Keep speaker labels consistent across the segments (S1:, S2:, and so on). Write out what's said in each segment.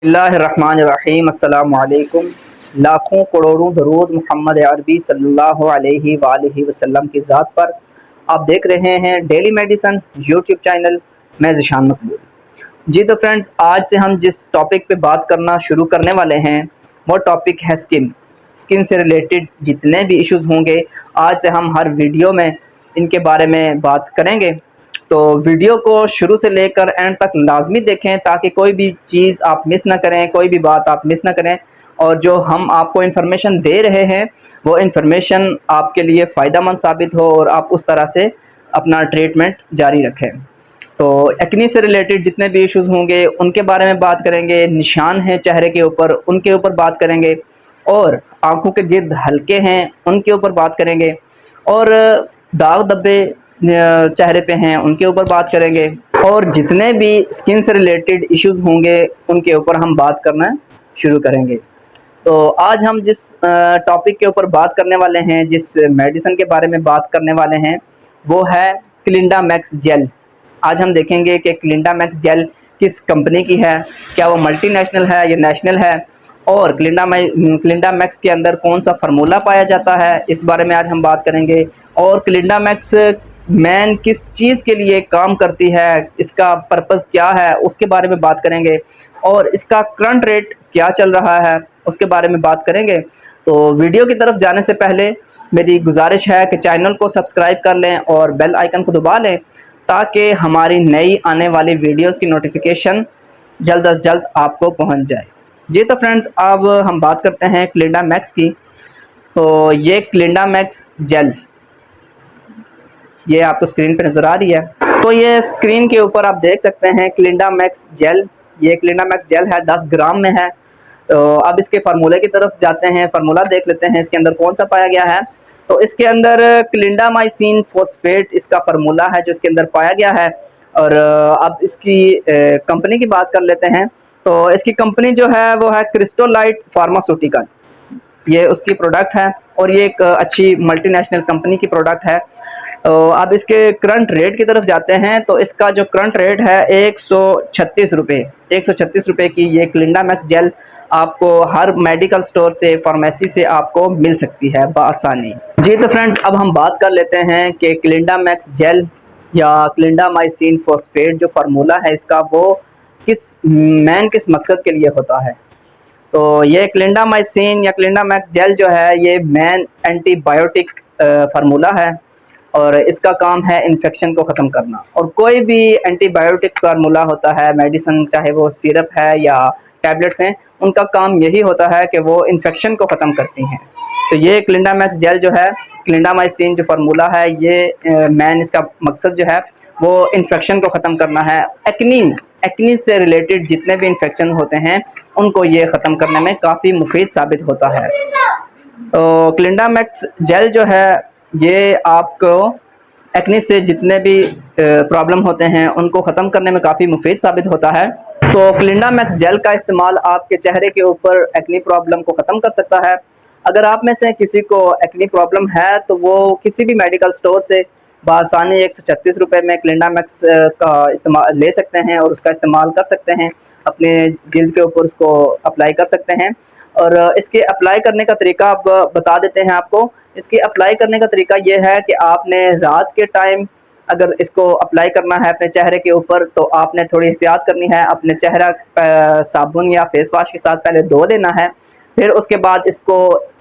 S1: बिस्मिल्लाहिर्रहमानिर्रहीम अस्सलामु अलैकुम। लाखों करोड़ों दरूद मोहम्मद अरबी सल्लल्लाहु अलैहि वालैहि वसल्लम की ज़ात पर। आप देख रहे हैं डेली मेडिसन यूट्यूब चैनल। मैं ज़िशान मकबूल। जी तो फ्रेंड्स, आज से हम जिस टॉपिक पे बात करना शुरू करने वाले हैं वो टॉपिक है स्किन से रिलेटेड जितने भी इश्यूज़ होंगे आज से हम हर वीडियो में इनके बारे में बात करेंगे। तो वीडियो को शुरू से लेकर एंड तक लाजमी देखें ताकि कोई भी चीज़ आप मिस ना करें, कोई भी बात आप मिस ना करें और जो हम आपको इन्फॉर्मेशन दे रहे हैं वो इन्फॉर्मेशन आपके लिए फ़ायदेमंद साबित हो और आप उस तरह से अपना ट्रीटमेंट जारी रखें। तो एक्ने से रिलेटेड जितने भी इश्यूज़ होंगे उनके बारे में बात करेंगे, निशान हैं चेहरे के ऊपर उनके ऊपर बात करेंगे, और आंखों के गिर्द हल्के हैं उनके ऊपर बात करेंगे, और दाग धब्बे चेहरे पे हैं उनके ऊपर बात करेंगे, और जितने भी स्किन से रिलेटेड इश्यूज़ होंगे उनके ऊपर हम बात करना शुरू करेंगे। तो आज हम जिस टॉपिक के ऊपर बात करने वाले हैं, जिस मेडिसिन के बारे में बात करने वाले हैं वो है क्लिंडा मैक्स जेल। आज हम देखेंगे कि क्लिंडा मैक्स जेल किस कंपनी की है, क्या वो मल्टीनेशनल है या नेशनल है, और क्लिंडा मैक्स के अंदर कौन सा फार्मूला पाया जाता है, इस बारे में आज हम बात करेंगे। और क्लिंडा मैक्स मैन किस चीज़ के लिए काम करती है, इसका पर्पज़ क्या है, उसके बारे में बात करेंगे, और इसका करंट रेट क्या चल रहा है उसके बारे में बात करेंगे। तो वीडियो की तरफ जाने से पहले मेरी गुजारिश है कि चैनल को सब्सक्राइब कर लें और बेल आइकन को दबा लें ताकि हमारी नई आने वाली वीडियोस की नोटिफिकेशन जल्द अज जल्द आपको पहुंच जाए। जी तो फ्रेंड्स, अब हम बात करते हैं क्लिंडा मैक्स की। तो ये क्लिंडा मैक्स जेल ये आपको स्क्रीन पर नज़र आ रही है। तो ये स्क्रीन के ऊपर आप देख सकते हैं क्लिंडा मैक्स जेल। ये क्लिंडा मैक्स जेल है, 10 ग्राम में है। तो अब इसके फार्मूले की तरफ जाते हैं, फार्मूला देख लेते हैं इसके अंदर कौन सा पाया गया है। तो इसके अंदर क्लिंडामाइसिन फॉस्फेट इसका फार्मूला है जो इसके अंदर पाया गया है। और अब इसकी कंपनी की बात कर लेते हैं। तो इसकी कंपनी जो है वो है क्रिस्टोलाइट फार्मास्यूटिकल, ये उसकी प्रोडक्ट है और ये एक अच्छी मल्टीनेशनल कंपनी की प्रोडक्ट है। अब इसके करंट रेट की तरफ जाते हैं। तो इसका जो करंट रेट है 136 रुपये, 136 रुपये की ये क्लिंडा मैक्स जेल आपको हर मेडिकल स्टोर से, फार्मेसी से आपको मिल सकती है बआसानी। जी तो फ्रेंड्स, अब हम बात कर लेते हैं कि क्लिंडा मैक्स जेल या क्लिंडामाइसिन फॉस्फेट जो फार्मूला है इसका वो किस मकसद के लिए होता है। तो ये क्लिंडामाइसिन या क्लिंडा मैक्स जेल जो है ये मेन एंटीबायोटिक फार्मूला है और इसका काम है इन्फेक्शन को ख़त्म करना। और कोई भी एंटीबायोटिक फार्मूला होता है, मेडिसिन चाहे वो सिरप है या टैबलेट्स हैं, उनका काम यही होता है कि वो इन्फेक्शन को ख़त्म करती हैं। तो ये क्लिंडा मैक्स जेल जो है, क्लिंडामाइसिन जो फार्मूला है, ये मेन इसका मकसद जो है वो इन्फेक्शन को ख़त्म करना है। एक्नी से रिलेटेड जितने भी इन्फेक्शन होते हैं उनको ये ख़त्म करने में काफ़ी मुफीद साबित होता है। तो क्लिंडा मैक्स जेल जो है ये आपको एक्ने से जितने भी प्रॉब्लम होते हैं उनको ख़त्म करने में काफ़ी मुफीद साबित होता है। तो क्लिंडा मैक्स जेल का इस्तेमाल आपके चेहरे के ऊपर एक्ने प्रॉब्लम को ख़त्म कर सकता है। अगर आप में से किसी को एक्ने प्रॉब्लम है तो वो किसी भी मेडिकल स्टोर से बआसानी 136 रुपये में क्लिंडा मैक्स का इस्तेमाल ले सकते हैं और उसका इस्तेमाल कर सकते हैं, अपने जिल्द के ऊपर उसको अप्लाई कर सकते हैं। और इसके अप्लाई करने का तरीका अब बता देते हैं आपको। इसके अप्लाई करने का तरीका ये है कि आपने रात के टाइम अगर इसको अप्लाई करना है अपने चेहरे के ऊपर तो आपने थोड़ी एहतियात करनी है, अपने चेहरा साबुन या फेस वाश के साथ पहले धो लेना है, फिर उसके बाद इसको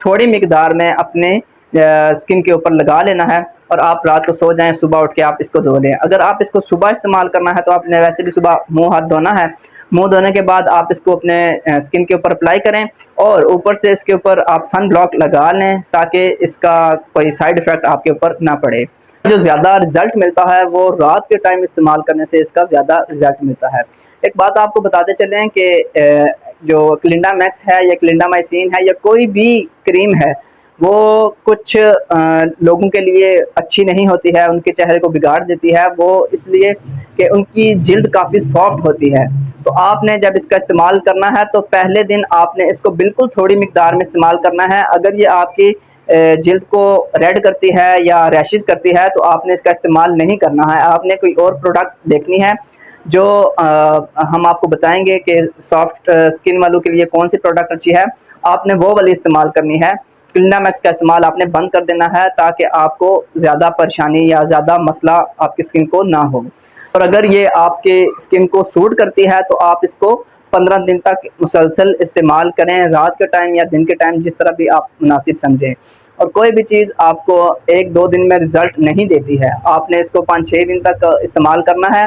S1: थोड़ी मिकदार में अपने स्किन के ऊपर लगा लेना है और आप रात को सो जाएं, सुबह उठ के आप इसको धो लें। अगर आप इसको सुबह इस्तेमाल करना है तो आपने वैसे भी सुबह मुंह हाथ धोना है। मुंह धोने के बाद आप इसको अपने स्किन के ऊपर अप्लाई करें और ऊपर से इसके ऊपर आप सन ब्लॉक लगा लें ताकि इसका कोई साइड इफ़ेक्ट आपके ऊपर ना पड़े। जो ज़्यादा रिज़ल्ट मिलता है वो रात के टाइम इस्तेमाल करने से इसका ज़्यादा रिज़ल्ट मिलता है। एक बात आपको बताते चलें कि जो क्लिंडा मैक्स है या क्लिंडामाइसिन है या कोई भी क्रीम है वो कुछ लोगों के लिए अच्छी नहीं होती है, उनके चेहरे को बिगाड़ देती है, वो इसलिए कि उनकी जिल्द काफ़ी सॉफ्ट होती है। तो आपने जब इसका इस्तेमाल करना है तो पहले दिन आपने इसको बिल्कुल थोड़ी मिकदार में इस्तेमाल करना है। अगर ये आपकी जिल्द को रेड करती है या रैशेस करती है तो आपने इसका इस्तेमाल नहीं करना है, आपने कोई और प्रोडक्ट देखनी है जो हम आपको बताएंगे कि सॉफ्ट स्किन वालों के लिए कौन सी प्रोडक्ट अच्छी है, आपने वो वाली इस्तेमाल करनी है। क्लिंडा मैक्स का इस्तेमाल आपने बंद कर देना है ताकि आपको ज़्यादा परेशानी या ज़्यादा मसला आपकी स्किन को ना हो। और अगर ये आपके स्किन को सूट करती है तो आप इसको 15 दिन तक मुसलसल इस्तेमाल करें, रात के टाइम या दिन के टाइम, जिस तरह भी आप मुनासिब समझें। और कोई भी चीज़ आपको 1-2 दिन में रिज़ल्ट नहीं देती है, आपने इसको 5-6 दिन तक इस्तेमाल करना है,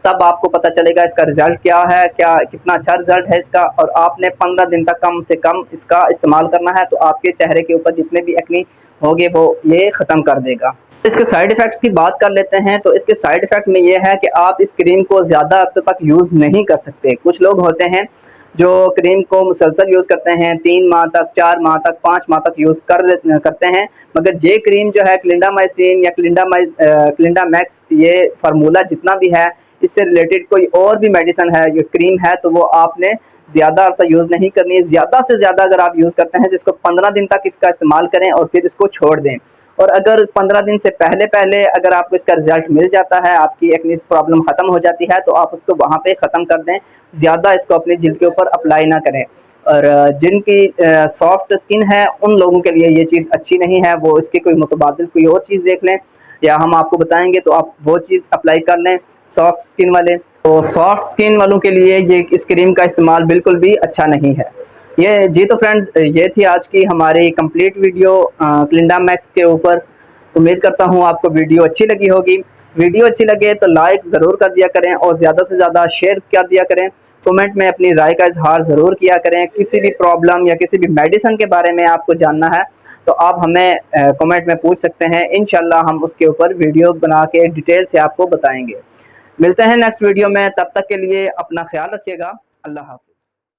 S1: तब आपको पता चलेगा इसका रिज़ल्ट क्या है, क्या कितना अच्छा रिज़ल्ट है इसका। और आपने 15 दिन तक कम से कम इसका इस्तेमाल करना है, तो आपके चेहरे के ऊपर जितने भी एक्ने होंगे वो ये ख़त्म कर देगा। इसके साइड इफ़ेक्ट्स की बात कर लेते हैं। तो इसके साइड इफ़ेक्ट में ये है कि आप इस क्रीम को ज़्यादा अर्से तक यूज़ नहीं कर सकते। कुछ लोग होते हैं जो क्रीम को मुसलसल यूज़ करते हैं, 3 माह तक, 4 माह तक, 5 माह तक यूज़ करते हैं। मगर ये क्रीम जो है क्लिंडामाइसिन या क्लिंडा मैक्स, ये फार्मूला जितना भी है, इससे रिलेटेड कोई और भी मेडिसिन है, ये क्रीम है, तो वो आपने ज़्यादा अर्सा यूज़ नहीं करनी है। ज़्यादा से ज़्यादा अगर आप यूज़ करते हैं तो इसको 15 दिन तक इसका इस्तेमाल करें और फिर इसको छोड़ दें। और अगर 15 दिन से पहले अगर आपको इसका रिज़ल्ट मिल जाता है, आपकी एक्ने प्रॉब्लम ख़त्म हो जाती है, तो आप उसको वहाँ पे ख़त्म कर दें। ज़्यादा इसको अपनी जिल्द के ऊपर अप्लाई ना करें। और जिनकी सॉफ्ट स्किन है उन लोगों के लिए ये चीज़ अच्छी नहीं है, वो इसके कोई मुतबादिल कोई और चीज़ देख लें, या हम आपको बताएंगे तो आप वो चीज़ अप्लाई कर लें सॉफ्ट स्किन वाले। तो सॉफ्ट स्किन वालों के लिए ये इस क्रीम का इस्तेमाल बिल्कुल भी अच्छा नहीं है। ये जी तो फ्रेंड्स, ये थी आज की हमारी कंप्लीट वीडियो क्लिंडा मैक्स के ऊपर। उम्मीद करता हूँ आपको वीडियो अच्छी लगी होगी। वीडियो अच्छी लगे तो लाइक ज़रूर कर दिया करें और ज़्यादा से ज़्यादा शेयर कर दिया करें। कमेंट में अपनी राय का इजहार ज़रूर किया करें। किसी भी प्रॉब्लम या किसी भी मेडिसिन के बारे में आपको जानना है तो आप हमें कमेंट में पूछ सकते हैं। इंशाल्लाह हम उसके ऊपर वीडियो बना के डिटेल से आपको बताएंगे। मिलते हैं नेक्स्ट वीडियो में, तब तक के लिए अपना ख्याल रखिएगा। अल्लाह हाफिज़।